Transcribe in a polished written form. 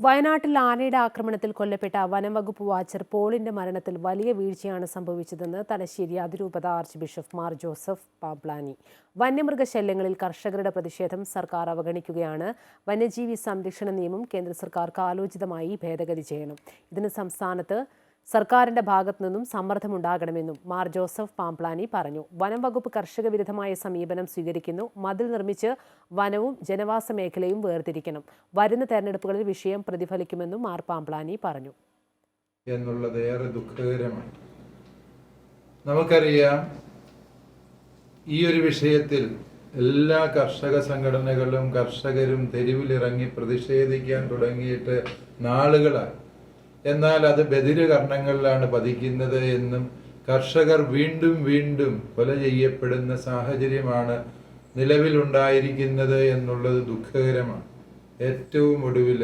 വയനാട്ടിൽ ആനയുടെ ആക്രമണത്തിൽ കൊല്ലപ്പെട്ട വനംവകുപ്പ് വാച്ചർ പോളിന്റെ മരണത്തിൽ വലിയ വീഴ്ചയാണ് സംഭവിച്ചതെന്ന് തലശ്ശേരി അതിരൂപത archbishop Mar Joseph Pamplany. വന്യമൃഗശല്യങ്ങളിൽ കർഷകരുടെ പ്രതിഷേധം സർക്കാർ അവഗണിക്കുകയാണ്. വന്യജീവി സംരക്ഷണ നിയമം കേന്ദ്ര സർക്കാർ കാലോചിതമായി ഭേദഗതി ചെയ്യണം. ഇതിന് സംസ്ഥാനത്ത് സർക്കാരിന്റെ ഭാഗത്തു നിന്നും സമ്മർദ്ദമുണ്ടാകണമെന്നും മാർ ജോസഫ് പാംപ്ലാനി പറഞ്ഞു. വനം വകുപ്പ് കർഷക വിരുദ്ധമായ സമീപനം സ്വീകരിക്കുന്നു. മതിൽ നിർമ്മിച്ച് വനവും ജനവാസ മേഖലയും വേർതിരിക്കണം. വരുന്ന തെരഞ്ഞെടുപ്പുകളിൽ വിഷയം പ്രതിഫലിക്കുമെന്നും മാർ പാംപ്ലാനി പറഞ്ഞു. എന്നുള്ളത് ഏറെ ദുഃഖകരമാണ്. നമുക്കറിയാം, ഈ ഒരു വിഷയത്തിൽ എല്ലാ കർഷക സംഘടനകളും കർഷകരും തെരുവിലിറങ്ങി പ്രതിഷേധിക്കാൻ തുടങ്ങിയിട്ട് നാളുകളായി. എന്നാൽ അത് ബധിര കർണങ്ങളിലാണ് പതിക്കുന്നത് എന്നും കർഷകർ വീണ്ടും വീണ്ടും കൊല ചെയ്യപ്പെടുന്ന സാഹചര്യമാണ് നിലവിലുണ്ടായിരിക്കുന്നത് എന്നുള്ളത് ദുഃഖകരമാണ്. ഏറ്റവും ഒടുവിൽ